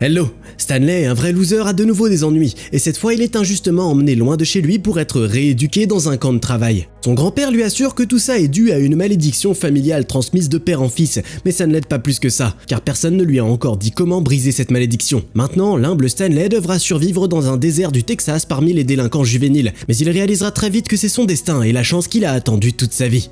Hello, Stanley, un vrai loser, a de nouveau des ennuis, et cette fois il est injustement emmené loin de chez lui pour être rééduqué dans un camp de travail. Son grand-père lui assure que tout ça est dû à une malédiction familiale transmise de père en fils, mais ça ne l'aide pas plus que ça, car personne ne lui a encore dit comment briser cette malédiction. Maintenant, l'humble Stanley devra survivre dans un désert du Texas parmi les délinquants juvéniles, mais il réalisera très vite que c'est son destin et la chance qu'il a attendue toute sa vie.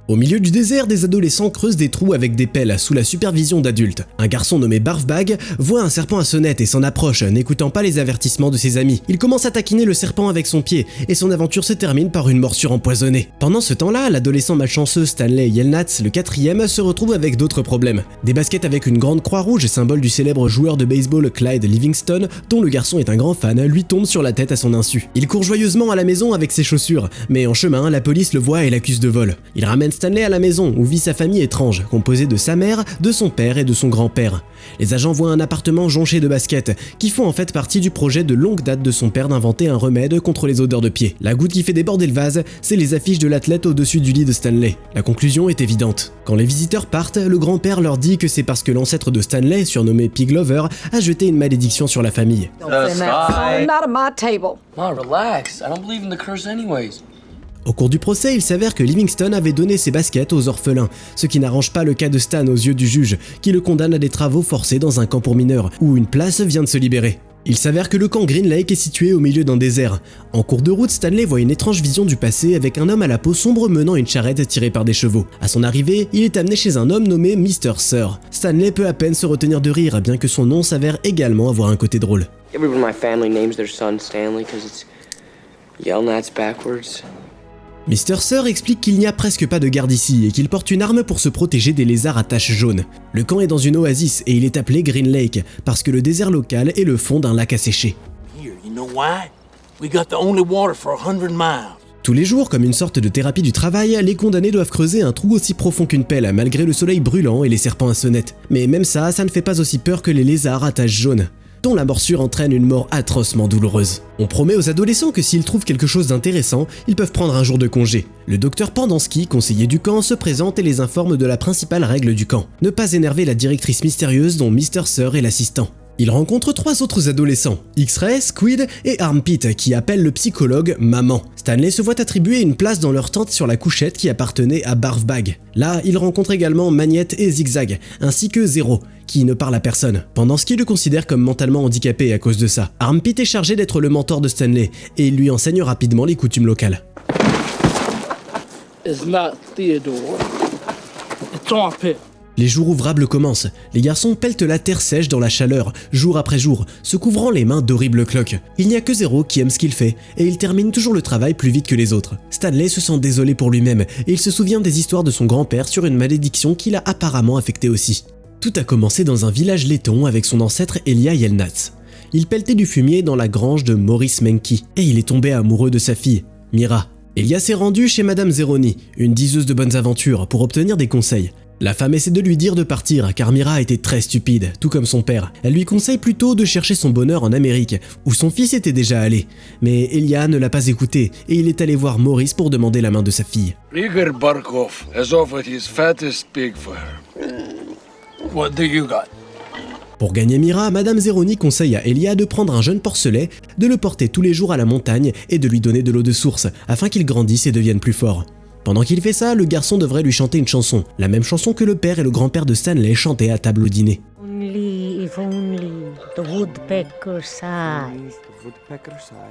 Au milieu du désert, des adolescents creusent des trous avec des pelles sous la supervision d'adultes. Un garçon nommé Barfbag voit un serpent à sonnette et s'en approche, n'écoutant pas les avertissements de ses amis. Il commence à taquiner le serpent avec son pied et son aventure se termine par une morsure empoisonnée. Pendant ce temps-là, l'adolescent malchanceux Stanley Yelnats, le quatrième, se retrouve avec d'autres problèmes. Des baskets avec une grande croix rouge, symbole du célèbre joueur de baseball Clyde Livingston, dont le garçon est un grand fan, lui tombent sur la tête à son insu. Il court joyeusement à la maison avec ses chaussures, mais en chemin, la police le voit et l'accuse de vol. Il ramène Stanley à la maison où vit sa famille étrange, composée de sa mère, de son père et de son grand-père. Les agents voient un appartement jonché de baskets, qui font en fait partie du projet de longue date de son père d'inventer un remède contre les odeurs de pied. La goutte qui fait déborder le vase, c'est les affiches de l'athlète au-dessus du lit de Stanley. La conclusion est évidente. Quand les visiteurs partent, le grand-père leur dit que c'est parce que l'ancêtre de Stanley, surnommé Pig Lover, a jeté une malédiction sur la famille. Not at my table. Mom, relax. I don't believe in the curse anyways. Au cours du procès, il s'avère que Livingston avait donné ses baskets aux orphelins, ce qui n'arrange pas le cas de Stan aux yeux du juge, qui le condamne à des travaux forcés dans un camp pour mineurs, où une place vient de se libérer. Il s'avère que le camp Green Lake est situé au milieu d'un désert. En cours de route, Stanley voit une étrange vision du passé avec un homme à la peau sombre menant une charrette tirée par des chevaux. À son arrivée, il est amené chez un homme nommé Mr. Sir. Stanley peut à peine se retenir de rire, bien que son nom s'avère également avoir un côté drôle. Everyone in my family names their son Stanley because it's Yelnats backwards. Mr. Sir explique qu'il n'y a presque pas de garde ici et qu'il porte une arme pour se protéger des lézards à taches jaunes. Le camp est dans une oasis et il est appelé Green Lake parce que le désert local est le fond d'un lac asséché. Tous les jours, comme une sorte de thérapie du travail, les condamnés doivent creuser un trou aussi profond qu'une pelle malgré le soleil brûlant et les serpents à sonnette. Mais même ça ne fait pas aussi peur que les lézards à taches jaunes, dont la morsure entraîne une mort atrocement douloureuse. On promet aux adolescents que s'ils trouvent quelque chose d'intéressant, ils peuvent prendre un jour de congé. Le docteur Pendansky, conseiller du camp, se présente et les informe de la principale règle du camp: ne pas énerver la directrice mystérieuse dont Mr. Sir est l'assistant. Il rencontre 3 autres adolescents, X-Ray, Squid et Armpit, qui appellent le psychologue maman. Stanley se voit attribuer une place dans leur tente sur la couchette qui appartenait à Barfbag. Là, il rencontre également Magnette et Zigzag, ainsi que Zero, qui ne parle à personne, pendant ce qu'il le considère comme mentalement handicapé à cause de ça. Armpit est chargé d'être le mentor de Stanley, et il lui enseigne rapidement les coutumes locales. It's not Theodore. It's Armpit. Les jours ouvrables commencent. Les garçons pelletent la terre sèche dans la chaleur, jour après jour, se couvrant les mains d'horribles cloques. Il n'y a que Zero qui aime ce qu'il fait, et il termine toujours le travail plus vite que les autres. Stanley se sent désolé pour lui-même, et il se souvient des histoires de son grand-père sur une malédiction qui l'a apparemment affecté aussi. Tout a commencé dans un village laiton avec son ancêtre Elia Yelnats. Il pelletait du fumier dans la grange de Maurice Menke, et il est tombé amoureux de sa fille, Mira. Elia s'est rendu chez Madame Zeroni, une diseuse de bonnes aventures, pour obtenir des conseils. La femme essaie de lui dire de partir car Mira était très stupide, tout comme son père. Elle lui conseille plutôt de chercher son bonheur en Amérique, où son fils était déjà allé. Mais Elia ne l'a pas écouté et il est allé voir Maurice pour demander la main de sa fille. Igor Barkov has offered his fattest pig for her. What do you got? Pour gagner Mira, Madame Zeroni conseille à Elia de prendre un jeune porcelet, de le porter tous les jours à la montagne et de lui donner de l'eau de source, afin qu'il grandisse et devienne plus fort. Pendant qu'il fait ça, le garçon devrait lui chanter une chanson, la même chanson que le père et le grand-père de Stanley chantaient à table au dîner. Only if only the woodpecker sighed.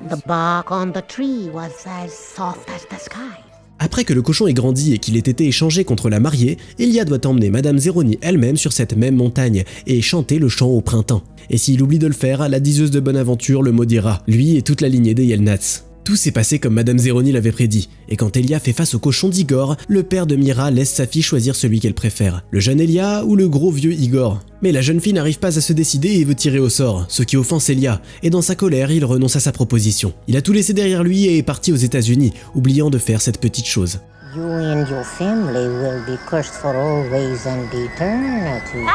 The bark on the tree was as soft as the sky. Après que le cochon ait grandi et qu'il ait été échangé contre la mariée, Elia doit emmener Madame Zeroni elle-même sur cette même montagne et chanter le chant au printemps. Et s'il oublie de le faire, la diseuse de bonne aventure le maudira, lui et toute la lignée des Yelnats. Tout s'est passé comme Madame Zeroni l'avait prédit, et quand Elia fait face au cochon d'Igor, le père de Mira laisse sa fille choisir celui qu'elle préfère, le jeune Elia ou le gros vieux Igor. Mais la jeune fille n'arrive pas à se décider et veut tirer au sort, ce qui offense Elia, et dans sa colère, il renonce à sa proposition. Il a tout laissé derrière lui et est parti aux États-Unis, oubliant de faire cette petite chose. You and your family will be cursed for always and eternity.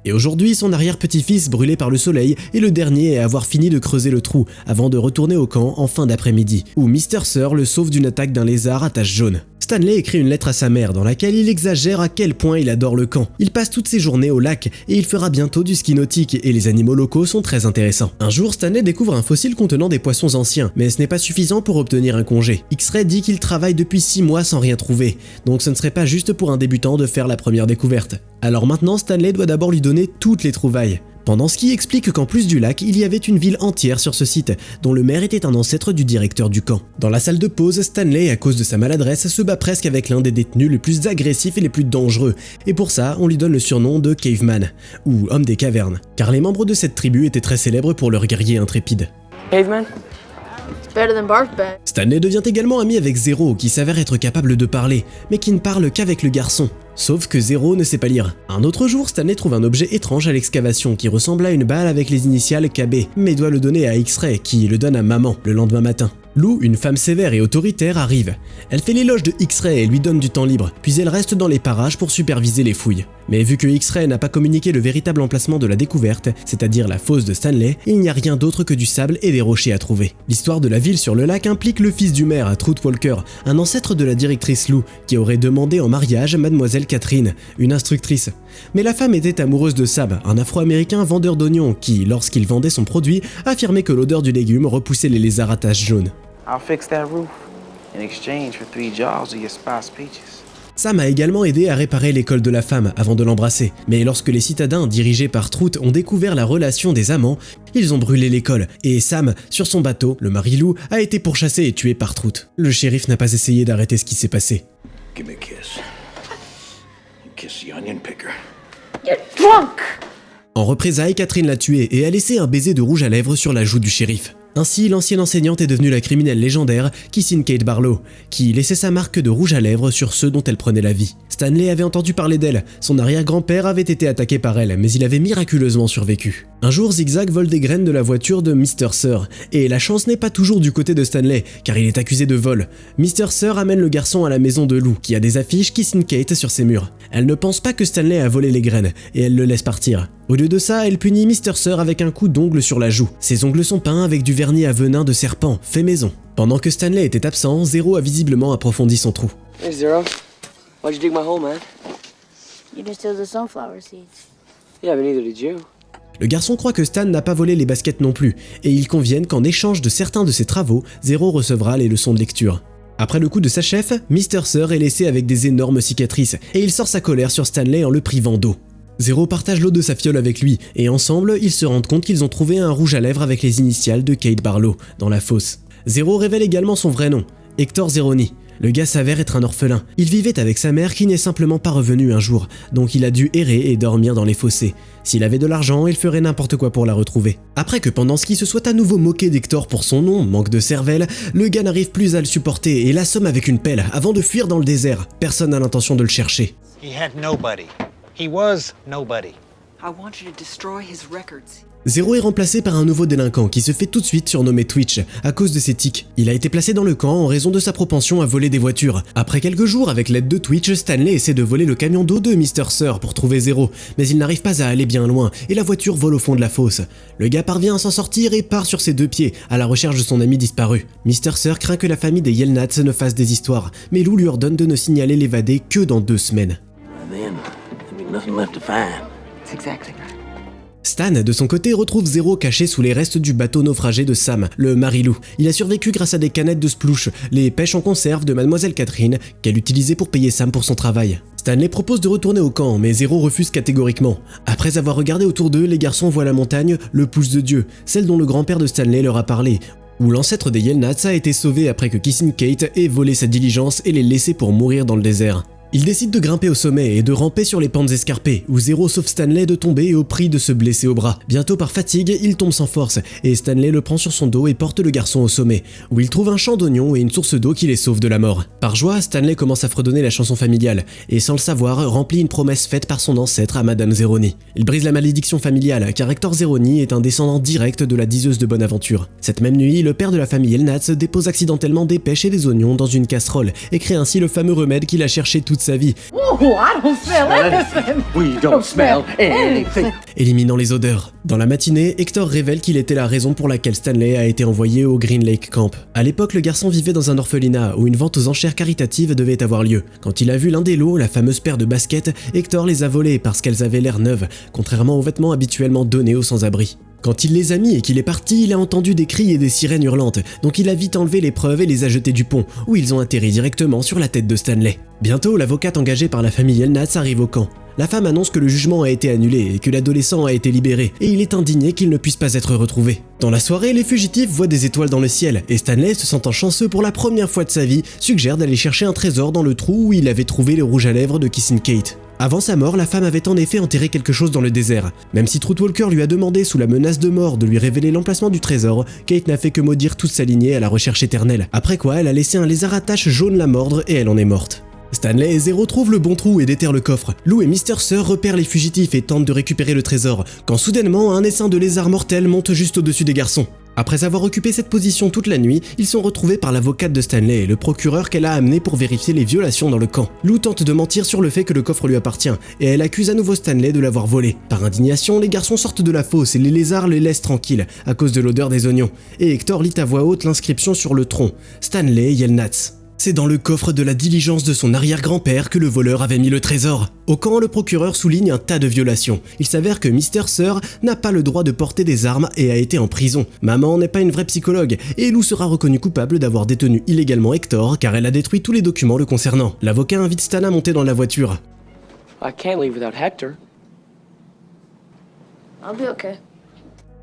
Et aujourd'hui, son arrière-petit-fils brûlé par le soleil est le dernier à avoir fini de creuser le trou avant de retourner au camp en fin d'après-midi, où Mr. Sir le sauve d'une attaque d'un lézard à taches jaunes. Stanley écrit une lettre à sa mère dans laquelle il exagère à quel point il adore le camp. Il passe toutes ses journées au lac et il fera bientôt du ski nautique et les animaux locaux sont très intéressants. Un jour, Stanley découvre un fossile contenant des poissons anciens, mais ce n'est pas suffisant pour obtenir un congé. X-Ray dit qu'il travaille depuis 6 mois sans rien trouver, donc ce ne serait pas juste pour un débutant de faire la première découverte. Alors maintenant, Stanley doit d'abord lui donner toutes les trouvailles. Pendant ce qui explique qu'en plus du lac, il y avait une ville entière sur ce site, dont le maire était un ancêtre du directeur du camp. Dans la salle de pause, Stanley, à cause de sa maladresse, se bat presque avec l'un des détenus les plus agressifs et les plus dangereux, et pour ça, on lui donne le surnom de Caveman, ou homme des cavernes, car les membres de cette tribu étaient très célèbres pour leurs guerriers intrépides. Caveman? It's better than barf bag. Stanley devient également ami avec Zero, qui s'avère être capable de parler, mais qui ne parle qu'avec le garçon. Sauf que Zero ne sait pas lire. Un autre jour, Stanley trouve un objet étrange à l'excavation qui ressemble à une balle avec les initiales KB, mais doit le donner à X-Ray, qui le donne à maman le lendemain matin. Lou, une femme sévère et autoritaire, arrive. Elle fait l'éloge de X-Ray et lui donne du temps libre, puis elle reste dans les parages pour superviser les fouilles. Mais vu que X-Ray n'a pas communiqué le véritable emplacement de la découverte, c'est-à-dire la fosse de Stanley, il n'y a rien d'autre que du sable et des rochers à trouver. L'histoire de la ville sur le lac implique le fils du maire, Trout Walker, un ancêtre de la directrice Lou, qui aurait demandé en mariage Mademoiselle Catherine, une instructrice. Mais la femme était amoureuse de Sab, un afro-américain vendeur d'oignons qui, lorsqu'il vendait son produit, affirmait que l'odeur du légume repoussait les lézards à taches jaunes. I'll fix that roof in exchange for 3 jars of your spice peaches. Sam a également aidé à réparer l'école de la femme avant de l'embrasser, mais lorsque les citadins dirigés par Trout ont découvert la relation des amants, ils ont brûlé l'école, et Sam, sur son bateau, le Marilou, a été pourchassé et tué par Trout. Le shérif n'a pas essayé d'arrêter ce qui s'est passé. Give me a kiss. Kiss the onion picker. You're drunk! En représailles, Catherine l'a tué et a laissé un baiser de rouge à lèvres sur la joue du shérif. Ainsi, l'ancienne enseignante est devenue la criminelle légendaire Kissing Kate Barlow, qui laissait sa marque de rouge à lèvres sur ceux dont elle prenait la vie. Stanley avait entendu parler d'elle, son arrière-grand-père avait été attaqué par elle, mais il avait miraculeusement survécu. Un jour, Zigzag vole des graines de la voiture de Mr. Sir, et la chance n'est pas toujours du côté de Stanley, car il est accusé de vol. Mr. Sir amène le garçon à la maison de Lou, qui a des affiches Kissing Kate sur ses murs. Elle ne pense pas que Stanley a volé les graines, et elle le laisse partir. Au lieu de ça, elle punit Mr. Sir avec un coup d'ongle sur la joue. Ses ongles sont peints avec du vernis à venin de serpent, fait maison. Pendant que Stanley était absent, Zero a visiblement approfondi son trou. Hey, Zero. Why'd you dig my hole, man? You just steal the sunflower seeds. Yeah, but neither did you. Le garçon croit que Stan n'a pas volé les baskets non plus, et ils conviennent qu'en échange de certains de ses travaux, Zero recevra les leçons de lecture. Après le coup de sa chef, Mr. Sir est laissé avec des énormes cicatrices, et il sort sa colère sur Stanley en le privant d'eau. Zero partage l'eau de sa fiole avec lui, et ensemble, ils se rendent compte qu'ils ont trouvé un rouge à lèvres avec les initiales de Kate Barlow, dans la fosse. Zero révèle également son vrai nom, Hector Zeroni. Le gars s'avère être un orphelin. Il vivait avec sa mère qui n'est simplement pas revenue un jour, donc il a dû errer et dormir dans les fossés. S'il avait de l'argent, il ferait n'importe quoi pour la retrouver. Après que Pendansky se soit à nouveau moqué d'Hector pour son nom, manque de cervelle, le gars n'arrive plus à le supporter et l'assomme avec une pelle avant de fuir dans le désert. Personne n'a l'intention de le chercher. He had nobody. He was nobody. I want you to destroy his records. Zero est remplacé par un nouveau délinquant qui se fait tout de suite surnommer Twitch à cause de ses tics. Il a été placé dans le camp en raison de sa propension à voler des voitures. Après quelques jours, avec l'aide de Twitch, Stanley essaie de voler le camion d'eau de Mr. Sir pour trouver Zero, mais il n'arrive pas à aller bien loin et la voiture vole au fond de la fosse. Le gars parvient à s'en sortir et part sur ses 2 pieds à la recherche de son ami disparu. Mr. Sir craint que la famille des Yelnats ne fasse des histoires, mais Lou lui ordonne de ne signaler l'évadé que dans 2 semaines. That's exactly right. Stan, de son côté, retrouve Zero caché sous les restes du bateau naufragé de Sam, le Marilou. Il a survécu grâce à des canettes de splouche, les pêches en conserve de Mademoiselle Catherine, qu'elle utilisait pour payer Sam pour son travail. Stanley propose de retourner au camp, mais Zero refuse catégoriquement. Après avoir regardé autour d'eux, les garçons voient la montagne, le pouce de Dieu, celle dont le grand-père de Stanley leur a parlé, où l'ancêtre des Yelnats a été sauvé après que Kissing Kate ait volé sa diligence et les laissé pour mourir dans le désert. Il décide de grimper au sommet et de ramper sur les pentes escarpées, où Zero sauve Stanley de tomber au prix de se blesser au bras. Bientôt par fatigue, il tombe sans force, et Stanley le prend sur son dos et porte le garçon au sommet, où il trouve un champ d'oignons et une source d'eau qui les sauve de la mort. Par joie, Stanley commence à fredonner la chanson familiale, et sans le savoir, remplit une promesse faite par son ancêtre à Madame Zeroni. Il brise la malédiction familiale, car Hector Zeroni est un descendant direct de la diseuse de Bonaventure. Cette même nuit, le père de la famille Yelnats dépose accidentellement des pêches et des oignons dans une casserole, et crée ainsi le fameux remède qu'il a cherché toute toute sa vie, Oh, I don't smell anything. We don't smell anything. éliminant les odeurs. Dans la matinée, Hector révèle qu'il était la raison pour laquelle Stanley a été envoyé au Green Lake Camp. À l'époque, le garçon vivait dans un orphelinat où une vente aux enchères caritatives devait avoir lieu. Quand il a vu l'un des lots, la fameuse paire de baskets, Hector les a volées parce qu'elles avaient l'air neuves, contrairement aux vêtements habituellement donnés aux sans-abri. Quand il les a mis et qu'il est parti, il a entendu des cris et des sirènes hurlantes, donc il a vite enlevé les preuves et les a jetées du pont, où ils ont atterri directement sur la tête de Stanley. Bientôt, l'avocate engagée par la famille Elnatz arrive au camp. La femme annonce que le jugement a été annulé et que l'adolescent a été libéré, et il est indigné qu'il ne puisse pas être retrouvé. Dans la soirée, les fugitifs voient des étoiles dans le ciel, et Stanley, se sentant chanceux pour la première fois de sa vie, suggère d'aller chercher un trésor dans le trou où il avait trouvé le rouge à lèvres de Kissing Kate. Avant sa mort, la femme avait en effet enterré quelque chose dans le désert. Même si Truthwalker lui a demandé sous la menace de mort de lui révéler l'emplacement du trésor, Kate n'a fait que maudire toute sa lignée à la recherche éternelle. Après quoi, elle a laissé un lézard à taches jaune la mordre et elle en est morte. Stanley et Zero trouvent le bon trou et déterrent le coffre. Lou et Mr. Sir repèrent les fugitifs et tentent de récupérer le trésor, quand soudainement un essaim de lézard mortel monte juste au-dessus des garçons. Après avoir occupé cette position toute la nuit, ils sont retrouvés par l'avocate de Stanley et le procureur qu'elle a amené pour vérifier les violations dans le camp. Lou tente de mentir sur le fait que le coffre lui appartient, et elle accuse à nouveau Stanley de l'avoir volé. Par indignation, les garçons sortent de la fosse et les lézards les laissent tranquilles, à cause de l'odeur des oignons, et Hector lit à voix haute l'inscription sur le tronc « Stanley Yelnats ». C'est dans le coffre de la diligence de son arrière-grand-père que le voleur avait mis le trésor. Au camp, le procureur souligne un tas de violations. Il s'avère que Mr. Sir n'a pas le droit de porter des armes et a été en prison. Maman n'est pas une vraie psychologue, et Lou sera reconnue coupable d'avoir détenu illégalement Hector car elle a détruit tous les documents le concernant. L'avocat invite Stan à monter dans la voiture. I can't leave without Hector. I'll be okay.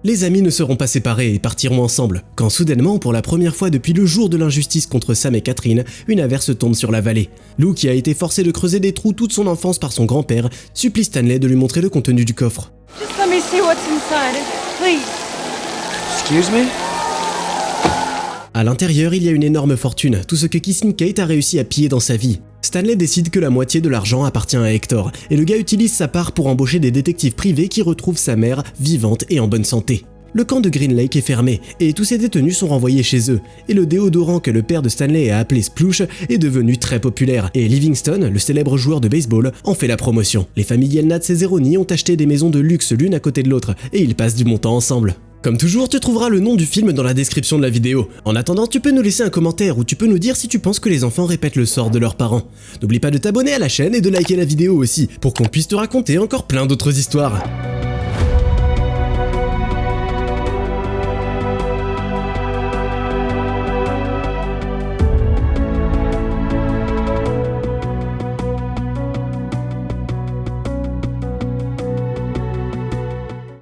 Les amis ne seront pas séparés et partiront ensemble, quand soudainement, pour la première fois depuis le jour de l'injustice contre Sam et Catherine, une averse tombe sur la vallée. Lou, qui a été forcé de creuser des trous toute son enfance par son grand-père, supplie Stanley de lui montrer le contenu du coffre. Just let me see what's inside it, please. Excuse me? À l'intérieur, il y a une énorme fortune, tout ce que Kissing Kate a réussi à piller dans sa vie. Stanley décide que la moitié de l'argent appartient à Hector, et le gars utilise sa part pour embaucher des détectives privés qui retrouvent sa mère vivante et en bonne santé. Le camp de Green Lake est fermé, et tous ces détenus sont renvoyés chez eux, et le déodorant que le père de Stanley a appelé Sploosh est devenu très populaire, et Livingston, le célèbre joueur de baseball, en fait la promotion. Les familles Yelnats et Zeroni ont acheté des maisons de luxe l'une à côté de l'autre, et ils passent du bon temps ensemble. Comme toujours, tu trouveras le nom du film dans la description de la vidéo. En attendant, tu peux nous laisser un commentaire ou tu peux nous dire si tu penses que les enfants répètent le sort de leurs parents. N'oublie pas de t'abonner à la chaîne et de liker la vidéo aussi, pour qu'on puisse te raconter encore plein d'autres histoires.